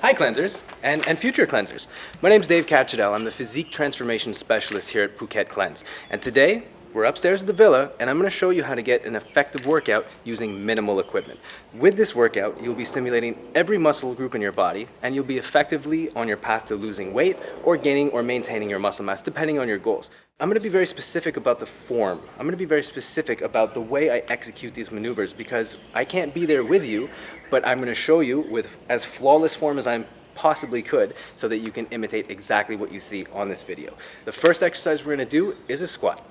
Hi cleansers and future cleansers. My name is Dave Cachadel. I'm the Physique Transformation Specialist here at Phuket Cleanse. And today, we're upstairs at the villa and I'm going to show you how to get an effective workout using minimal equipment. With this workout, you'll be stimulating every muscle group in your body and you'll be effectively on your path to losing weight or gaining or maintaining your muscle mass depending on your goals. I'm going to be very specific about the form. I'm going to be very specific about the way I execute these maneuvers because I can't be there with you, but I'm going to show you with as flawless form as I possibly could so that you can imitate exactly what you see on this video. The first exercise we're going to do is a squat.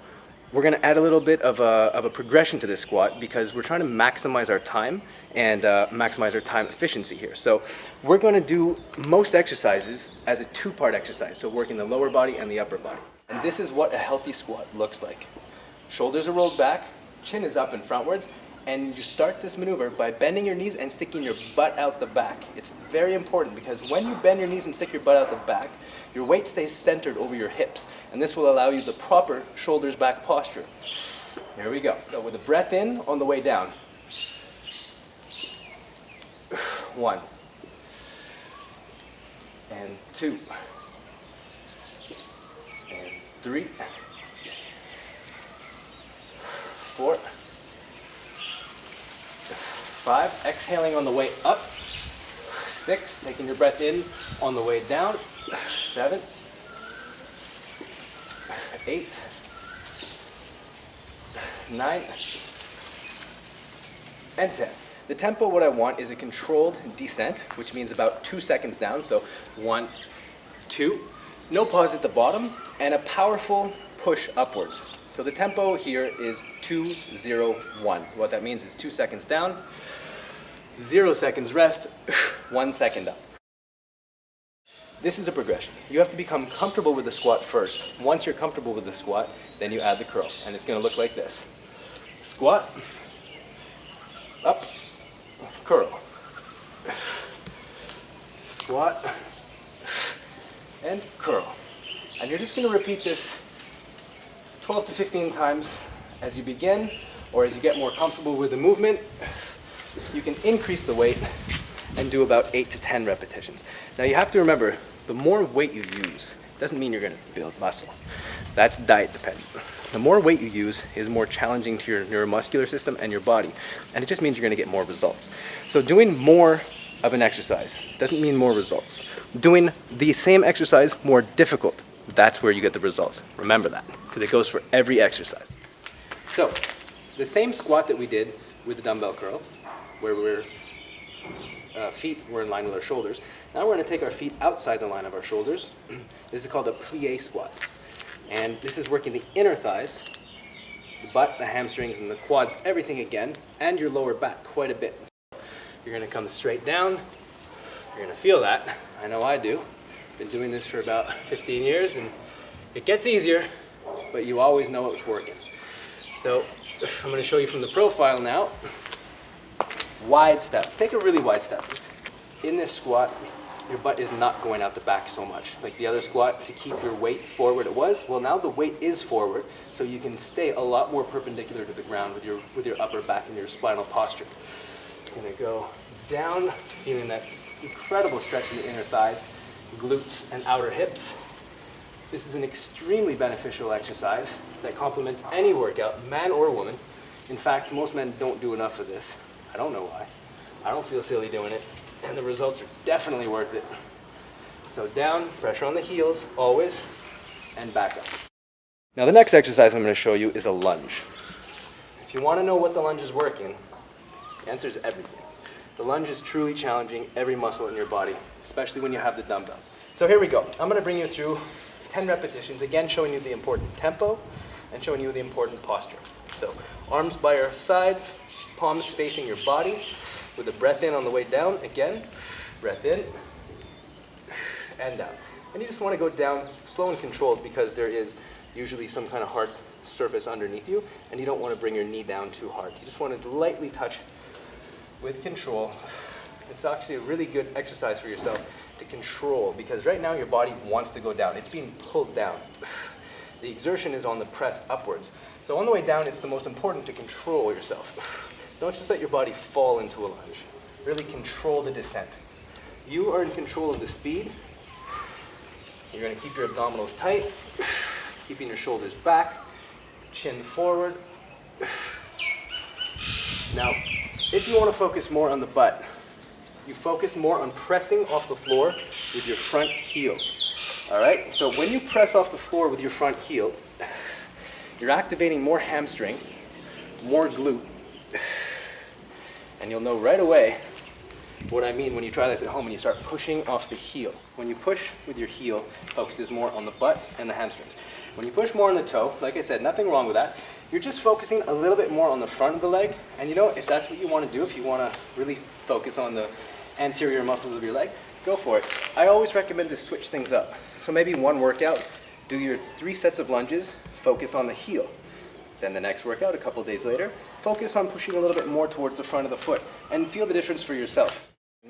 We're going to add a little bit of a progression to this squat because we're trying to maximize our time and maximize our time efficiency here. So we're going to do most exercises as a two-part exercise, so working the lower body and the upper body. And this is what a healthy squat looks like. Shoulders are rolled back, chin is up and frontwards, and you start this maneuver by bending your knees and sticking your butt out the back. It's very important because when you bend your knees and stick your butt out the back, your weight stays centered over your hips, and this will allow you the proper shoulders back posture. Here we go. So with a breath in on the way down. 1 and 2 and 3, 4, 5, exhaling on the way up, 6, taking your breath in on the way down, 7, 8, 9, and 10. The tempo, what I want is a controlled descent, which means about 2 seconds down, so 1, 2, no pause at the bottom, and a powerful push upwards. So the tempo here is 2, 0, 1. What that means is 2 seconds down, 0 seconds rest, 1 second up. This is a progression. You have to become comfortable with the squat first. Once you're comfortable with the squat, then you add the curl. And it's going to look like this. Squat, up, curl. Squat, and curl. And you're just going to repeat this 12 to 15 times as you begin, or as you get more comfortable with the movement. You can increase the weight and do about 8 to 10 repetitions. Now you have to remember, the more weight you use doesn't mean you're going to build muscle. That's diet dependent. The more weight you use is more challenging to your neuromuscular system and your body, and it just means you're going to get more results. So doing more of an exercise doesn't mean more results. Doing the same exercise more difficult, that's where you get the results. Remember that, because it goes for every exercise. So the same squat that we did with the dumbbell curl, where we're feet were in line with our shoulders. Now we're going to take our feet outside the line of our shoulders. This is called a plie squat. And this is working the inner thighs, the butt, the hamstrings, and the quads, everything again, and your lower back quite a bit. You're going to come straight down. You're going to feel that. I know I do. Been doing this for about 15 years, and it gets easier, but you always know it's working. So I'm going to show you from the profile now. Wide step. Take a really wide step. In this squat, your butt is not going out the back so much. Like the other squat, to keep your weight forward it was. Well, now the weight is forward, so you can stay a lot more perpendicular to the ground with your upper back and your spinal posture. It's going to go down, feeling that incredible stretch in the inner thighs, glutes, and outer hips. This is an extremely beneficial exercise that complements any workout, man or woman. In fact, most men don't do enough of this. I don't know why. I don't feel silly doing it, and the results are definitely worth it. So down, pressure on the heels, always, and back up. Now the next exercise I'm going to show you is a lunge. If you want to know what the lunge is working, the answer is everything. The lunge is truly challenging every muscle in your body, especially when you have the dumbbells. So here we go. I'm going to bring you through 10 repetitions, again showing you the important tempo and showing you the important posture. So arms by your sides, palms facing your body, with a breath in on the way down. Again, breath in and down. And you just want to go down slow and controlled because there is usually some kind of hard surface underneath you, and you don't want to bring your knee down too hard. You just want to lightly touch with control. It's actually a really good exercise for yourself to control, because right now your body wants to go down. It's being pulled down. The exertion is on the press upwards. So on the way down, it's the most important to control yourself. Don't just let your body fall into a lunge. Really control the descent. You are in control of the speed. You're going to keep your abdominals tight, keeping your shoulders back, chin forward. Now, if you want to focus more on the butt, you focus more on pressing off the floor with your front heel. All right? So when you press off the floor with your front heel, you're activating more hamstring, more glute, and you'll know right away what I mean when you try this at home and you start pushing off the heel. When you push with your heel, focuses more on the butt and the hamstrings. When you push more on the toe, like I said, nothing wrong with that. You're just focusing a little bit more on the front of the leg. And you know, if that's what you want to do, if you want to really focus on the anterior muscles of your leg, go for it. I always recommend to switch things up. So maybe one workout, do your 3 sets of lunges, focus on the heel. Then the next workout, a couple days later, focus on pushing a little bit more towards the front of the foot and feel the difference for yourself.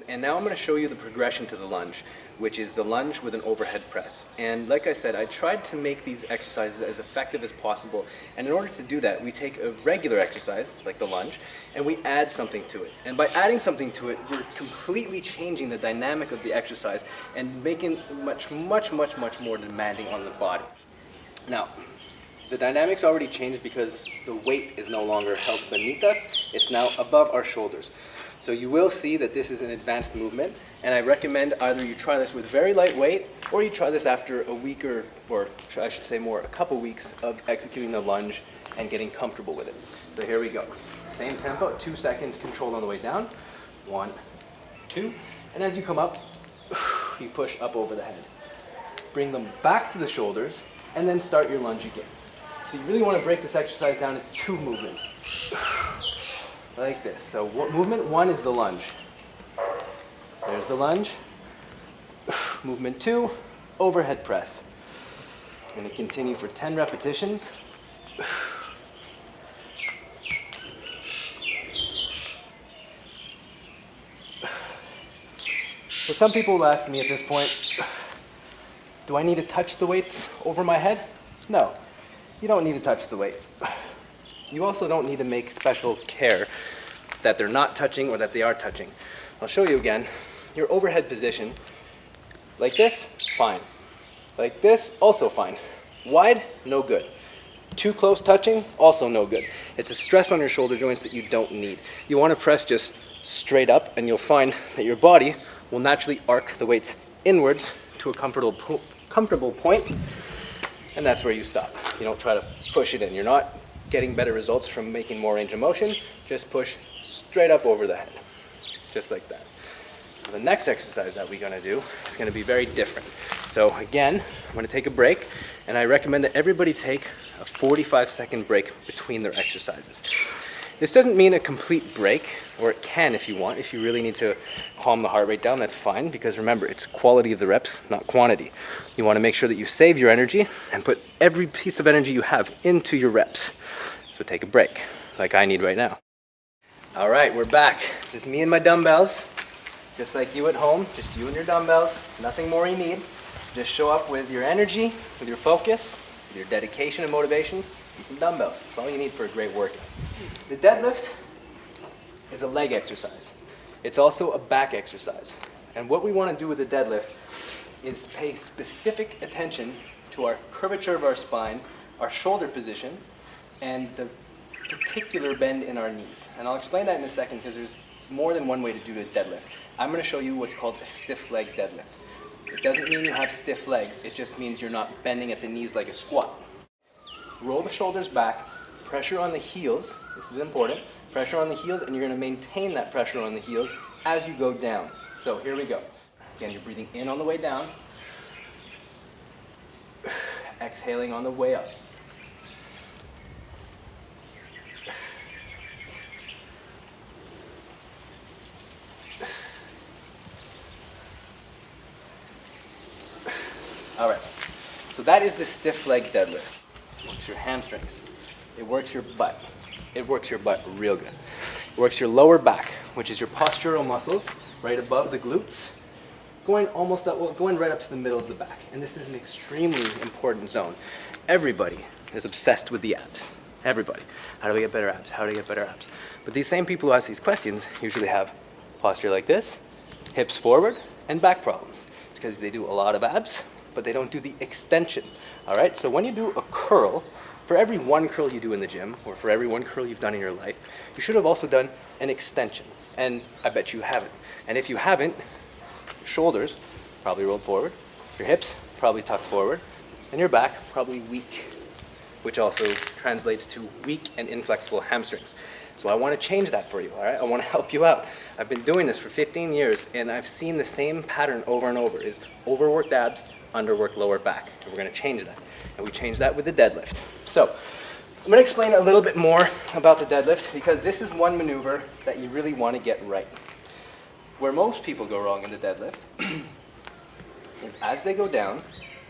And now I'm going to show you the progression to the lunge, which is the lunge with an overhead press. And like I said, I tried to make these exercises as effective as possible. And in order to do that, we take a regular exercise, like the lunge, and we add something to it. And by adding something to it, we're completely changing the dynamic of the exercise and making it much more demanding on the body. Now, the dynamics already changed because the weight is no longer held beneath us, it's now above our shoulders. So you will see that this is an advanced movement, and I recommend either you try this with very light weight, or you try this after a week or I should say more, a couple weeks of executing the lunge and getting comfortable with it. So here we go. Same tempo, 2 seconds controlled on the way down. 1, 2, and as you come up, you push up over the head. Bring them back to the shoulders, and then start your lunge again. So you really want to break this exercise down into 2 movements. Like this. So movement 1 is the lunge. There's the lunge. Movement 2, overhead press. I'm going to continue for 10 repetitions. So some people will ask me at this point, do I need to touch the weights over my head? No, you don't need to touch the weights. You also don't need to make special care that they're not touching or that they are touching. I'll show you again. Your overhead position, like this, fine. Like this, also fine. Wide, no good. Too close touching, also no good. It's a stress on your shoulder joints that you don't need. You want to press just straight up, and you'll find that your body will naturally arc the weights inwards to a comfortable point, and that's where you stop. You don't try to push it in. You're not getting better results from making more range of motion. Just push straight up over the head, just like that. The next exercise that we're going to do is going to be very different. So again, I'm going to take a break, and I recommend that everybody take a 45-second break between their exercises. This doesn't mean a complete break, or it can if you want. If you really need to calm the heart rate down, that's fine, because remember, it's quality of the reps, not quantity. You want to make sure that you save your energy and put every piece of energy you have into your reps. So take a break, like I need right now. All right, we're back. Just me and my dumbbells, just like you at home, just you and your dumbbells, nothing more you need. Just show up with your energy, with your focus, with your dedication and motivation, and some dumbbells. That's all you need for a great workout. The deadlift is a leg exercise. It's also a back exercise. And what we want to do with the deadlift is pay specific attention to our curvature of our spine, our shoulder position, and the particular bend in our knees. And I'll explain that in a second because there's more than one way to do a deadlift. I'm going to show you what's called a stiff leg deadlift. It doesn't mean you have stiff legs, it just means you're not bending at the knees like a squat. Roll the shoulders back, pressure on the heels, this is important, pressure on the heels, and you're going to maintain that pressure on the heels as you go down. So here we go. Again, you're breathing in on the way down, exhaling on the way up. All right, so that is the stiff leg deadlift. It works your hamstrings. It works your butt. It works your butt real good. It works your lower back, which is your postural muscles right above the glutes, going right up to the middle of the back. And this is an extremely important zone. Everybody is obsessed with the abs. Everybody. How do we get better abs? How do we get better abs? But these same people who ask these questions usually have posture like this, hips forward, and back problems. It's because they do a lot of abs, but they don't do the extension. All right, so when you do a curl, for every one curl you do in the gym, or for every one curl you've done in your life, you should have also done an extension. And I bet you haven't. And if you haven't, your shoulders probably rolled forward, your hips probably tucked forward, and your back probably weak, which also translates to weak and inflexible hamstrings. So I want to change that for you, all right? I want to help you out. I've been doing this for 15 years, and I've seen the same pattern over and over, is overworked abs, underworked lower back. And we're going to change that. And we change that with the deadlift. So I'm going to explain a little bit more about the deadlift, because this is one maneuver that you really want to get right. Where most people go wrong in the deadlift is as they go down,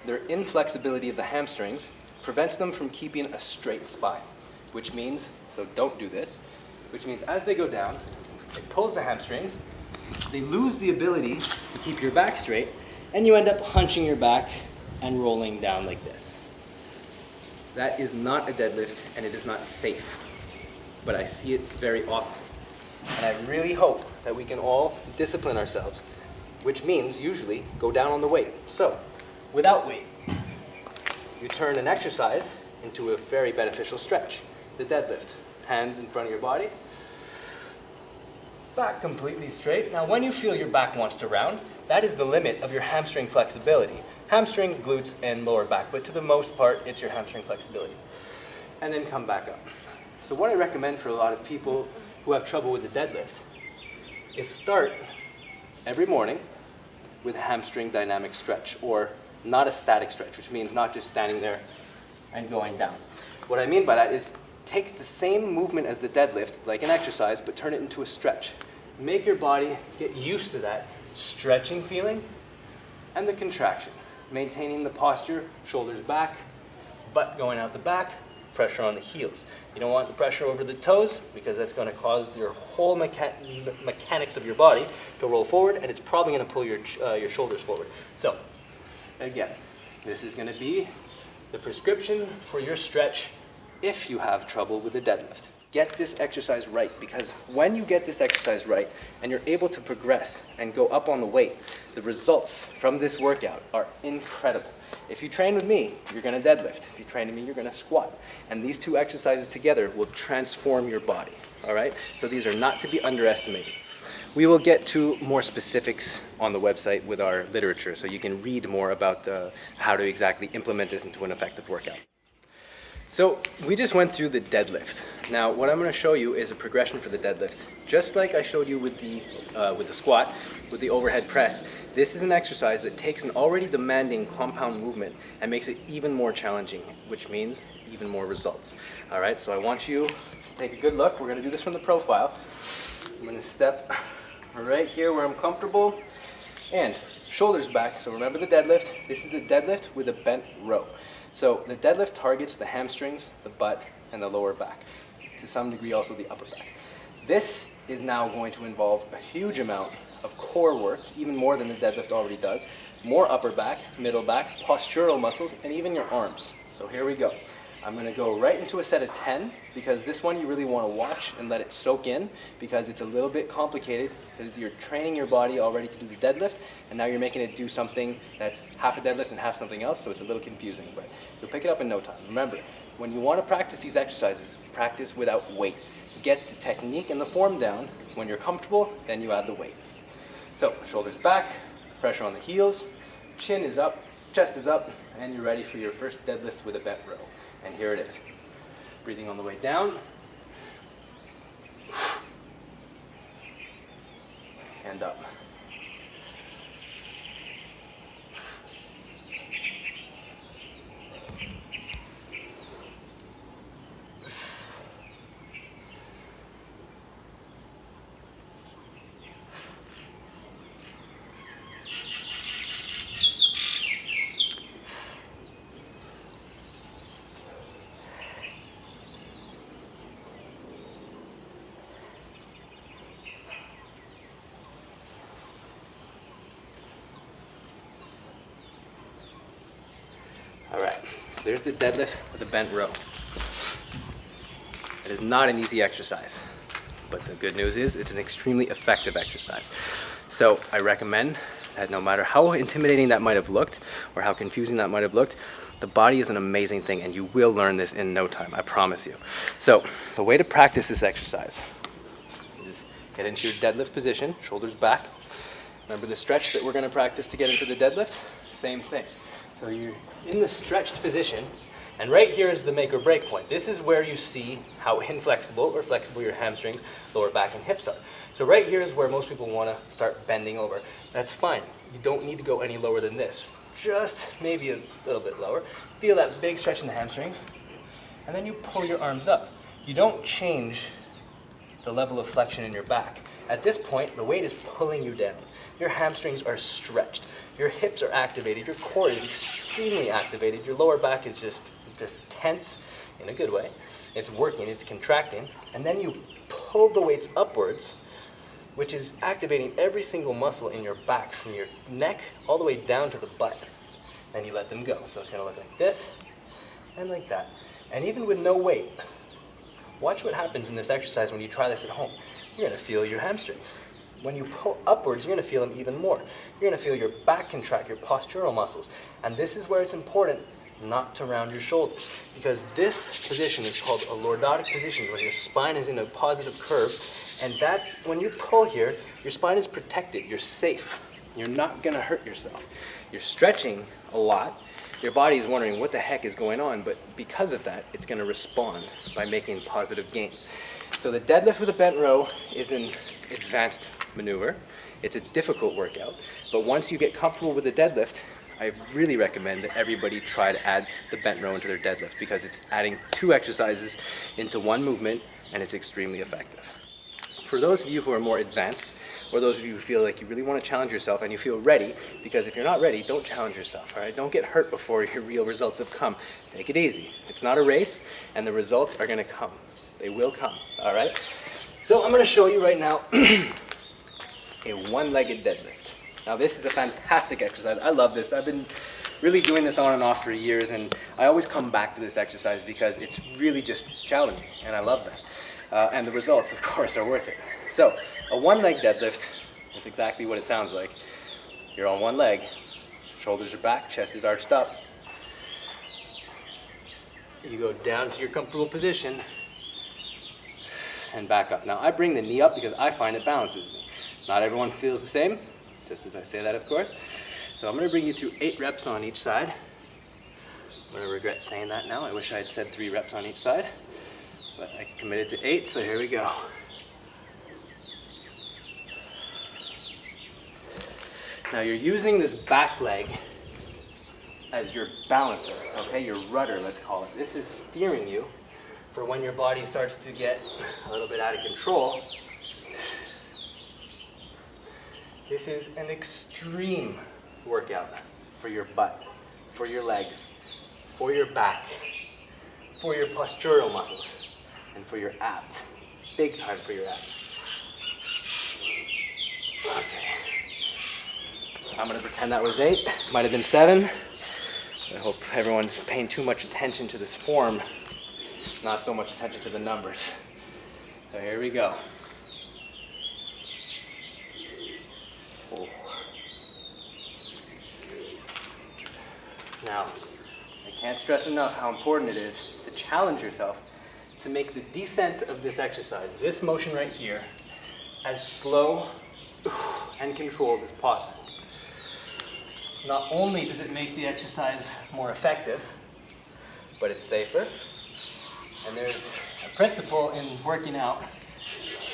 their inflexibility of the hamstrings prevents them from keeping a straight spine, which means, so don't do this, which means as they go down, it pulls the hamstrings, they lose the ability to keep your back straight, and you end up hunching your back and rolling down like this. That is not a deadlift, and it is not safe, but I see it very often. And I really hope that we can all discipline ourselves, which means usually go down on the weight. So, without weight, you turn an exercise into a very beneficial stretch. The deadlift, hands in front of your body, back completely straight. Now when you feel your back wants to round, that is the limit of your hamstring flexibility. Hamstring, glutes, and lower back, but to the most part, it's your hamstring flexibility. And then come back up. So what I recommend for a lot of people who have trouble with the deadlift is start every morning with a hamstring dynamic stretch, or not a static stretch, which means not just standing there and going down. What I mean by that is take the same movement as the deadlift, like an exercise, but turn it into a stretch. Make your body get used to that stretching feeling and the contraction. Maintaining the posture, shoulders back, butt going out the back, pressure on the heels. You don't want the pressure over the toes, because that's going to cause your whole mechanics of your body to roll forward, and it's probably going to pull your shoulders forward. So, again, this is going to be the prescription for your stretch if you have trouble with the deadlift. Get this exercise right, because when you get this exercise right and you're able to progress and go up on the weight, the results from this workout are incredible. If you train with me, you're going to deadlift. If you train with me, you're going to squat. And these two exercises together will transform your body. All right? So these are not to be underestimated. We will get to more specifics on the website with our literature, so you can read more about how to exactly implement this into an effective workout. So we just went through the deadlift. Now what I'm going to show you is a progression for the deadlift. Just like I showed you with the squat, with the overhead press, this is an exercise that takes an already demanding compound movement and makes it even more challenging, which means even more results. All right, so I want you to take a good look. We're going to do this from the profile. I'm going to step right here where I'm comfortable, and shoulders back. So remember the deadlift. This is a deadlift with a bent row. So the deadlift targets the hamstrings, the butt, and the lower back. To some degree also the upper back. This is now going to involve a huge amount of core work, even more than the deadlift already does. More upper back, middle back, postural muscles, and even your arms. So here we go. I'm going to go right into a set of 10, because this one you really want to watch and let it soak in, because it's a little bit complicated, because you're training your body already to do the deadlift, and now you're making it do something that's half a deadlift and half something else, so it's a little confusing, but you'll pick it up in no time. Remember, when you want to practice these exercises, practice without weight. Get the technique and the form down. When you're comfortable, then you add the weight. So, shoulders back, pressure on the heels, chin is up, chest is up, and you're ready for your first deadlift with a bent row. And here it is. Breathing on the way down. And up. All right, so there's the deadlift with a bent row. It is not an easy exercise, but the good news is it's an extremely effective exercise. So I recommend that no matter how intimidating that might have looked or how confusing that might have looked, the body is an amazing thing and you will learn this in no time, I promise you. So the way to practice this exercise is get into your deadlift position, shoulders back. Remember the stretch that we're going to practice to get into the deadlift? Same thing. So you're in the stretched position, and right here is the make or break point. This is where you see how inflexible or flexible your hamstrings, lower back, and hips are. So right here is where most people want to start bending over. That's fine. You don't need to go any lower than this. Just maybe a little bit lower. Feel that big stretch in the hamstrings, and then you pull your arms up. You don't change the level of flexion in your back. At this point, the weight is pulling you down. Your hamstrings are stretched. Your hips are activated. Your core is extremely activated. Your lower back is just tense in a good way. It's working, it's contracting. And then you pull the weights upwards, which is activating every single muscle in your back from your neck all the way down to the butt. Then you let them go. So it's going to look like this and like that. And even with no weight, watch what happens in this exercise when you try this at home. You're going to feel your hamstrings. When you pull upwards, you're going to feel them even more. You're going to feel your back contract, your postural muscles. And this is where it's important not to round your shoulders, because this position is called a lordotic position, where your spine is in a positive curve. And that, when you pull here, your spine is protected. You're safe. You're not going to hurt yourself. You're stretching a lot. Your body is wondering what the heck is going on, but because of that, it's going to respond by making positive gains. So the deadlift with a bent row is an advanced maneuver. It's a difficult workout, but once you get comfortable with the deadlift, I really recommend that everybody try to add the bent row into their deadlift, because it's adding 2 exercises into one movement and it's extremely effective. For those of you who are more advanced, or those of you who feel like you really want to challenge yourself and you feel ready, because if you're not ready, don't challenge yourself, all right? Don't get hurt before your real results have come. Take it easy. It's not a race, and the results are going to come. They will come, all right? So I'm going to show you right now a one-legged deadlift. Now this is a fantastic exercise. I love this. I've been really doing this on and off for years, and I always come back to this exercise because it's really just challenging, and I love that. And the results, of course, are worth it. So a one-leg deadlift is exactly what it sounds like. You're on one leg, shoulders are back, chest is arched up. You go down to your comfortable position and back up. Now I bring the knee up because I find it balances me. Not everyone feels the same, just as I say that, of course. So I'm going to bring you through 8 reps on each side. I'm going to regret saying that now. I wish I had said 3 reps on each side, but I committed to 8, so here we go. Now you're using this back leg as your balancer, okay? Your rudder, let's call it. This is steering you for when your body starts to get a little bit out of control. This is an extreme workout for your butt, for your legs, for your back, for your postural muscles, and for your abs. Big time for your abs. Okay. I'm going to pretend that was 8. Might have been 7. I hope everyone's paying too much attention to this form, not so much attention to the numbers. So here we go. Oh. Now, I can't stress enough how important it is to challenge yourself to make the descent of this exercise, this motion right here, as slow and controlled as possible. Not only does it make the exercise more effective, but it's safer. And there's a principle in working out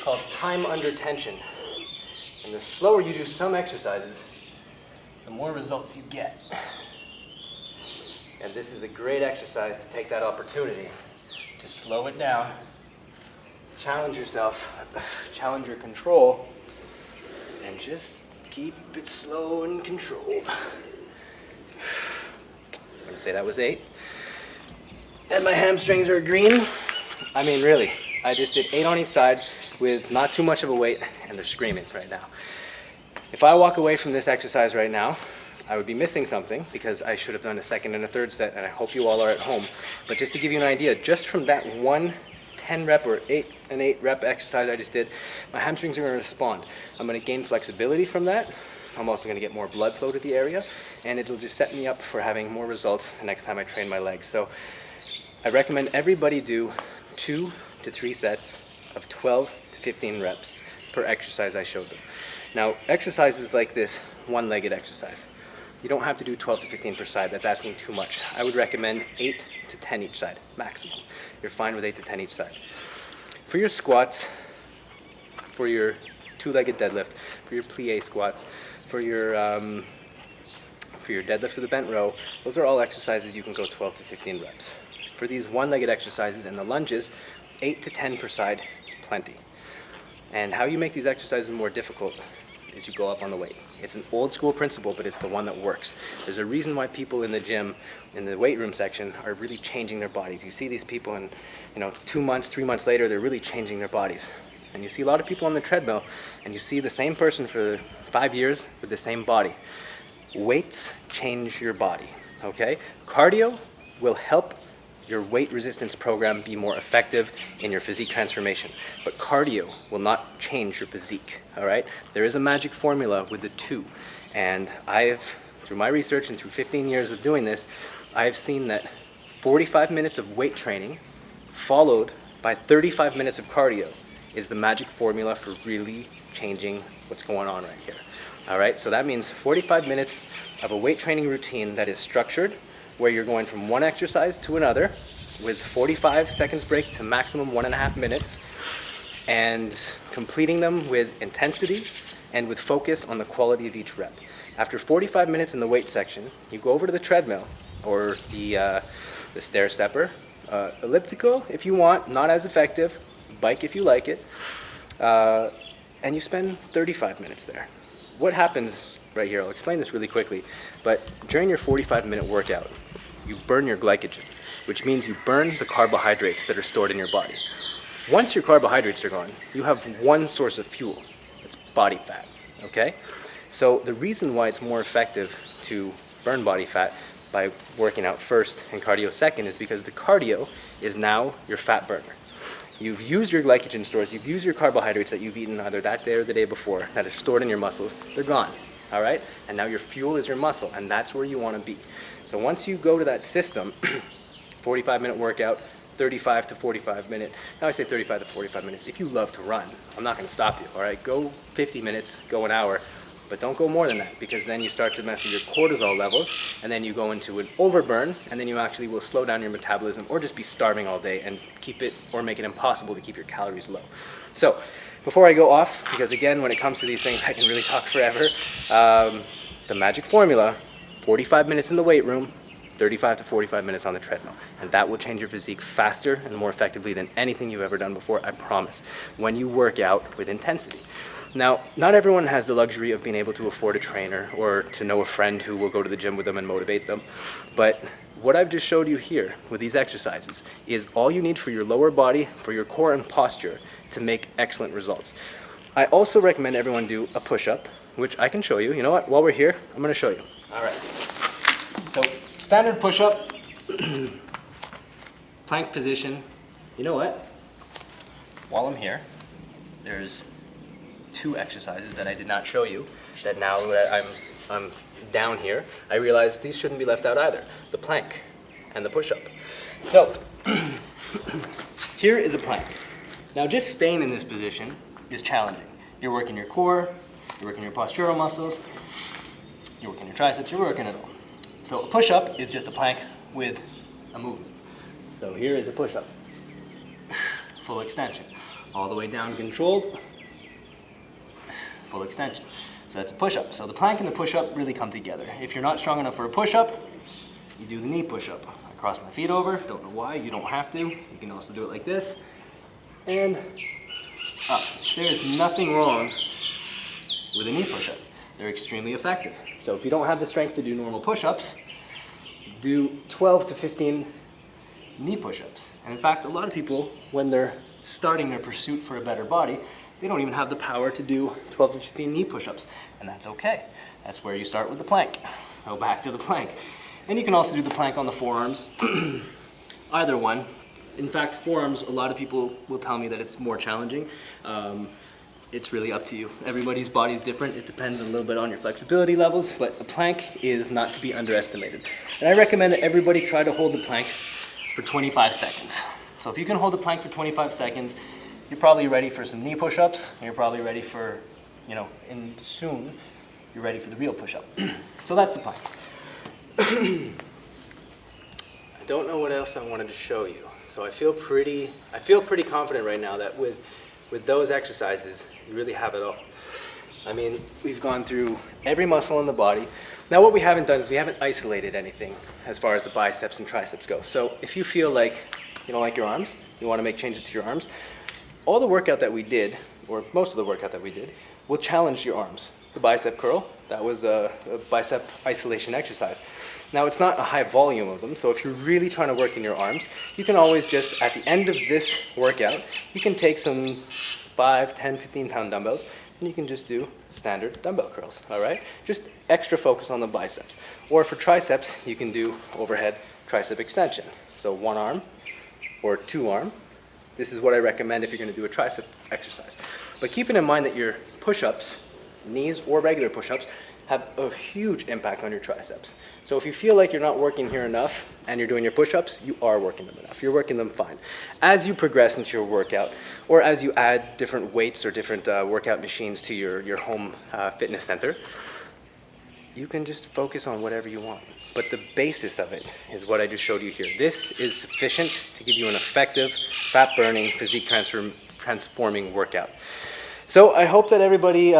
called time under tension. And the slower you do some exercises, the more results you get. And this is a great exercise to take that opportunity to slow it down, challenge yourself, challenge your control, and just keep it slow and controlled. I'm going to say that was 8. And my hamstrings are green. I mean, really, I just did 8 on each side with not too much of a weight, and they're screaming right now. If I walk away from this exercise right now, I would be missing something because I should have done a 2nd and a 3rd set, and I hope you all are at home. But just to give you an idea, just from that one 10 rep or 8 rep exercise I just did, my hamstrings are going to respond. I'm going to gain flexibility from that, I'm also going to get more blood flow to the area, and it'll just set me up for having more results the next time I train my legs. So I recommend everybody do 2 to 3 sets of 12 to 15 reps per exercise I showed them. Now, exercises like this one-legged exercise, you don't have to do 12 to 15 per side. That's asking too much. I would recommend 8 to 10 each side, maximum. You're fine with 8 to 10 each side. For your squats, for your two-legged deadlift, for your plie squats, for your deadlift for the bent row, those are all exercises you can go 12 to 15 reps. For these one-legged exercises and the lunges, 8 to 10 per side is plenty. And how you make these exercises more difficult is you go up on the weight. It's an old school principle, but it's the one that works. There's a reason why people in the gym, in the weight room section, are really changing their bodies. You see these people and 2 months, 3 months later, they're really changing their bodies. And you see a lot of people on the treadmill, and you see the same person for 5 years with the same body. Weights change your body, okay? Cardio will help your weight resistance program be more effective in your physique transformation. But cardio will not change your physique, all right? There is a magic formula with the two. And through my research and through 15 years of doing this, I've seen that 45 minutes of weight training followed by 35 minutes of cardio is the magic formula for really changing what's going on right here. All right, so that means 45 minutes of a weight training routine that is structured, where you're going from one exercise to another with 45 seconds break to maximum 1.5 minutes, and completing them with intensity and with focus on the quality of each rep. After 45 minutes in the weight section, you go over to the treadmill or the stair stepper, elliptical if you want, not as effective, bike if you like it, and you spend 35 minutes there. What happens right here, I'll explain this really quickly, but during your 45-minute workout, you burn your glycogen, which means you burn the carbohydrates that are stored in your body. Once your carbohydrates are gone, you have one source of fuel. It's body fat, okay? So the reason why it's more effective to burn body fat by working out first and cardio second is because the cardio is now your fat burner. You've used your glycogen stores, you've used your carbohydrates that you've eaten either that day or the day before that are stored in your muscles, they're gone, all right? And now your fuel is your muscle, and that's where you want to be. So once you go to that system, 45-minute workout, 35 to 45 minute, now I say 35 to 45 minutes, if you love to run, I'm not going to stop you, all right? Go 50 minutes, go an hour, but don't go more than that, because then you start to mess with your cortisol levels, and then you go into an overburn, and then you actually will slow down your metabolism or just be starving all day and keep it, or make it impossible to keep your calories low. So before I go off, because again, when it comes to these things, I can really talk forever, the magic formula, 45 minutes in the weight room, 35 to 45 minutes on the treadmill. And that will change your physique faster and more effectively than anything you've ever done before, I promise, when you work out with intensity. Now, not everyone has the luxury of being able to afford a trainer or to know a friend who will go to the gym with them and motivate them. But what I've just showed you here with these exercises is all you need for your lower body, for your core and posture to make excellent results. I also recommend everyone do a push-up, which I can show you. You know what? While we're here, I'm going to show you. All right. So standard push-up, plank position. You know what? While I'm here, there's 2 exercises that I did not show you that now that I'm down here, I realized these shouldn't be left out either. The plank and the push-up. So here is a plank. Now just staying in this position is challenging. You're working your core, you're working your postural muscles, you're working your triceps, you're working it all. So a push-up is just a plank with a movement. So here is a push-up. Full extension. All the way down controlled. Full extension. So that's a push-up. So the plank and the push-up really come together. If you're not strong enough for a push-up, you do the knee push-up. I cross my feet over, don't know why, you don't have to. You can also do it like this. And up. There is nothing wrong with a knee push-up. They're extremely effective. So if you don't have the strength to do normal push-ups, do 12 to 15 knee push-ups. And in fact, a lot of people, when they're starting their pursuit for a better body, they don't even have the power to do 12 to 15 knee push-ups. And that's okay. That's where you start with the plank. So back to the plank. And you can also do the plank on the forearms. Either one. In fact, forearms, a lot of people will tell me that it's more challenging. it's really up to you. Everybody's body is different. It depends a little bit on your flexibility levels, but a plank is not to be underestimated. And I recommend that everybody try to hold the plank for 25 seconds. So if you can hold the plank for 25 seconds, you're probably ready for some knee push-ups, and you're probably ready for, and soon, you're ready for the real push-up. So that's the plank. I don't know what else I wanted to show you. So I feel pretty confident right now that with those exercises, you really have it all. I mean, we've gone through every muscle in the body. Now what we haven't done is we haven't isolated anything as far as the biceps and triceps go. So if you feel like you don't like your arms, you want to make changes to your arms, all the workout that we did, or most of the workout that we did, will challenge your arms. The bicep curl, that was a bicep isolation exercise. Now it's not a high volume of them, so if you're really trying to work in your arms, you can always just, at the end of this workout, you can take some 5, 10, 15 pound dumbbells, and you can just do standard dumbbell curls, all right? Just extra focus on the biceps. Or for triceps, you can do overhead tricep extension. So one arm or two arm. This is what I recommend if you're gonna do a tricep exercise. But keeping in mind that your push-ups, knees or regular push-ups, have a huge impact on your triceps. So if you feel like you're not working here enough and you're doing your push-ups, you are working them enough. You're working them fine. As you progress into your workout, or as you add different weights or different workout machines to your home fitness center, you can just focus on whatever you want. But the basis of it is what I just showed you here. This is sufficient to give you an effective, fat-burning, physique transforming workout. So I hope that everybody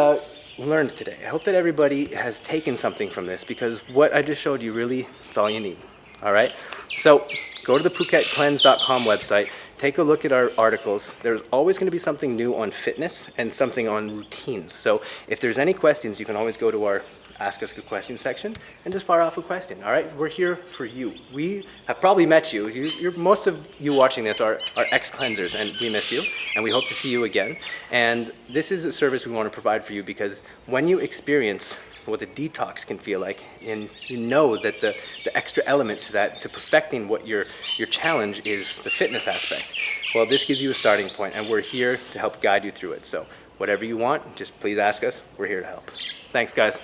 learned today. I hope that everybody has taken something from this, because what I just showed you really, it's all you need. All right? So go to the PhuketCleanse.com website, take a look at our articles. There's always going to be something new on fitness and something on routines. So if there's any questions, you can always go to our Ask Us a Question section and just fire off a question. All right? We're here for you. We have probably met you. Most of you watching this are ex-cleansers, and we miss you, and we hope to see you again. And this is a service we want to provide for you, because when you experience what a detox can feel like, and you know that the extra element to that, to perfecting what your challenge is, the fitness aspect, well, this gives you a starting point, and we're here to help guide you through it. So whatever you want, just please ask us. We're here to help. Thanks, guys.